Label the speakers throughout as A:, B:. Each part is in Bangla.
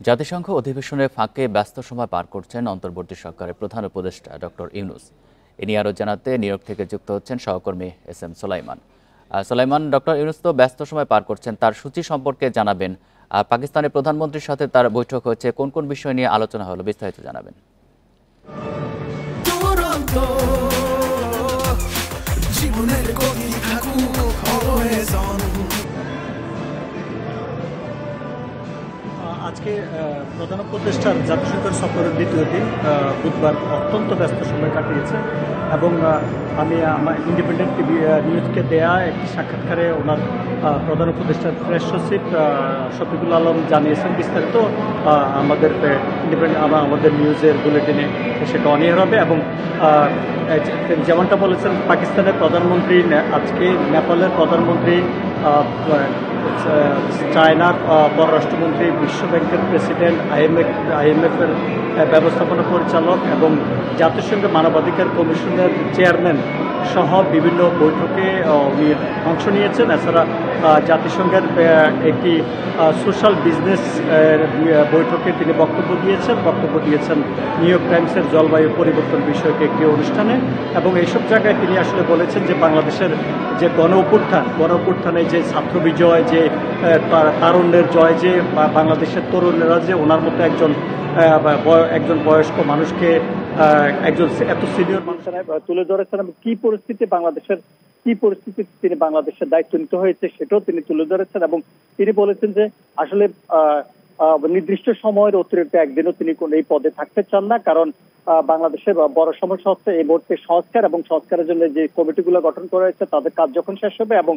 A: জাতিসংঘ অধিবেশনের ফাঁকে ব্যস্ত সময় পার করছেন অন্তর্বর্তী সরকারের প্রধান উপদেষ্টা ডক্টর ইউনূস। এ নিয়ে আরও জানাতে নিউ ইয়র্ক থেকে যুক্ত হচ্ছেন সহকর্মী এস.এম. সোলাইমান। সোলাইমান, ডক্টর ইউনূস তো ব্যস্ত সময় পার করছেন, তার সূচি সম্পর্কে জানাবেন। পাকিস্তানের প্রধানমন্ত্রীর সাথে তার বৈঠক হয়েছে, কোন কোন বিষয় নিয়ে আলোচনা হলো, বিস্তারিত জানাবেন।
B: আজকে প্রধান উপদেষ্টার জাতিসংঘের সফরের দ্বিতীয় দিন, বুধবার অত্যন্ত ব্যস্ত সময় কাটিয়েছে এবং আমি আমার ইন্ডিপেন্ডেন্ট টিভি নিউজকে দেয়া একটি সাক্ষাৎকারে ওনার প্রধান উপদেষ্টার প্রেস সচিব শফিকুল আলম জানিয়েছেন বিস্তারিত। আমাদের আমাদের নিউজের বুলেটিনে সেটা অনিয়ার হবে এবং যেমনটা বলেছেন পাকিস্তানের প্রধানমন্ত্রী আজকে নেপালের প্রধানমন্ত্রী, চায়নার পররাষ্ট্রমন্ত্রী, বিশ্বব্যাংকের প্রেসিডেন্ট, আইএমএফের ব্যবস্থাপনা পরিচালক এবং জাতিসংঘের মানবাধিকার কমিশনের চেয়ারম্যান সহ বিভিন্ন বৈঠকে উনি অংশ নিয়েছেন। এছাড়া জাতিসংঘের একটি সোশ্যাল বিজনেস বৈঠকে তিনি বক্তব্য দিয়েছেন নিউ ইয়র্ক টাইমসের জলবায়ু পরিবর্তন বিষয়ক একটি অনুষ্ঠানে। এবং এইসব জায়গায় তিনি আসলে বলেছেন যে বাংলাদেশের যে গণ অভ্যুত্থানে যে ছাত্র বিজয়, যে তারুণ্যের জয়, যে বাংলাদেশের তরুণেরা যে ওনার মতো একজন বয়স্ক মানুষকে একজন এত সিনিয়র মানুষের তুলে ধরেছেন এবং কি পরিস্থিতি তিনি বাংলাদেশের দায়িত্ব নিতে হয়েছে সেটাও তিনি তুলে ধরেছেন। এবং তিনি বলেছেন যে আসলে নির্দিষ্ট সময়ের অতিরিক্ত একদিনও তিনি এই পদে থাকতে চান না, কারণ বাংলাদেশের বড় সমস্যা হচ্ছে এই মুহূর্তে সংস্কার, এবং সংস্কারের জন্য যে কমিটিগুলো গঠন করা হয়েছে তাদের কাজ যখন শেষ হবে এবং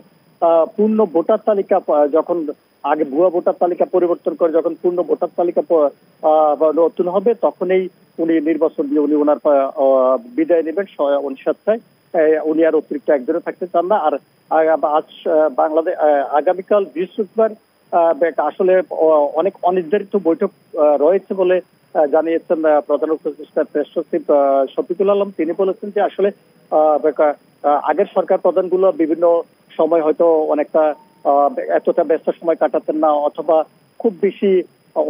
B: পূর্ণ ভোটার তালিকা, যখন আগে ভুয়া ভোটার তালিকা পরিবর্তন করে যখন পূর্ণ ভোটার তালিকা নতুন হবে, তখনই উনি নির্বাচন দিয়ে উনি ওনার বিদায় নেবেন স্বেচ্ছায়। উনি আর অতিরিক্ত একদিনও থাকতে চান না। আর আজ বাংলাদেশ আগামীকাল বৃহস্পতিবার আসলে অনেক অনির্ধারিত বৈঠক রয়েছে বলে জানিয়েছেন প্রধান উপদেষ্টা প্রেস সচিব শফিকুল আলম। তিনি বলেছেন যে আসলে আগের সরকার প্রধানগুলো বিভিন্ন সময় হয়তো অনেকটা এতটা ব্যস্ত সময় কাটাতেন না, অথবা খুব বেশি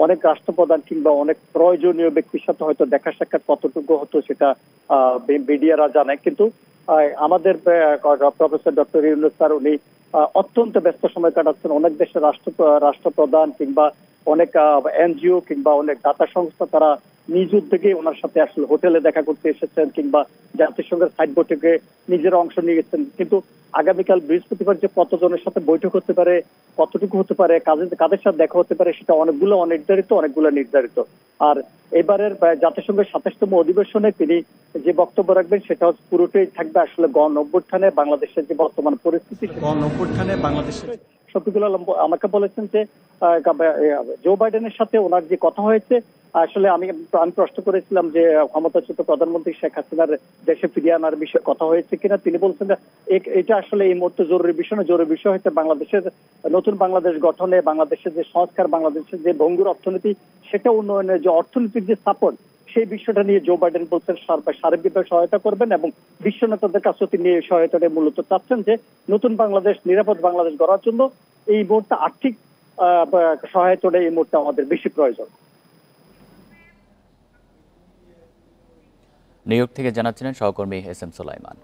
B: অনেক রাষ্ট্রপ্রধান কিংবা অনেক প্রয়োজনীয় ব্যক্তির সাথে হয়তো দেখা সাক্ষাৎ কতটুকু হতো সেটা মিডিয়ারা জানে। কিন্তু আমাদের প্রফেসর ডক্টর ইউনূস স্যার উনি অত্যন্ত ব্যস্ত সময় কাটাচ্ছেন। অনেক দেশের রাষ্ট্রপ্রধান কিংবা অনেক এনজিও কিংবা অনেক দাতা সংস্থা তারা নিজ উদ্যোগে ওনার সাথে আসলে হোটেলে দেখা করতে এসেছেন কিংবা জাতিসংঘের সাইড বৈঠকে নিজের অংশ নিয়ে গেছেন। কিন্তু আগামীকাল বৃহস্পতিবার যে কতজনের সাথে বৈঠক হতে পারে, কতটুকু হতে পারে, কাদের সাথে দেখা হতে পারে, সেটা অনেকগুলো অনির্ধারিত, অনেকগুলো নির্ধারিত। আর এবারের জাতিসংঘের ২৭তম অধিবেশনে তিনি যে বক্তব্য রাখবেন সেটা পুরোটাই থাকবে আসলে গণ অভ্যুত্থানে বাংলাদেশের যে বর্তমান পরিস্থিতি, গণ অভ্যুত্থানে বাংলাদেশের। শফিকুল আলম আমাকে বলেছেন যে জো বাইডেনের সাথে ওনার যে কথা হয়েছে, আসলে আমি প্রশ্ন করেছিলাম যে ক্ষমতাচ্যুত প্রধানমন্ত্রী শেখ হাসিনার দেশে ফিরিয়ে আনার বিষয়ে কথা হয়েছে কিনা। তিনি বলছেন যে এটা আসলে এই মুহূর্তে জরুরি বিষয় না, জরুরি বিষয় হচ্ছে বাংলাদেশের নতুন বাংলাদেশ গঠনে, বাংলাদেশের যে সংস্কার, বাংলাদেশের যে ভঙ্গুর অর্থনীতি সেটা উন্নয়নের যে অর্থনৈতিক যে সাপোর্ট, সেই বিষয়টা নিয়ে জো বাইডেন বলছেন সার্বিকভাবে সহায়তা করবেন এবং বিশ্ব নেতাদের কাছেও তিনি এই সহায়তাটা মূলত চাচ্ছেন যে নতুন বাংলাদেশ, নিরাপদ বাংলাদেশ গড়ার জন্য এই মুহূর্তে আর্থিক সহায়তাটা এই মুহূর্তে আমাদের বেশি প্রয়োজন।
A: নিউ ইয়র্ক থেকে জানাচ্ছিলেন সহকর্মী এস.এম. সোলাইমান।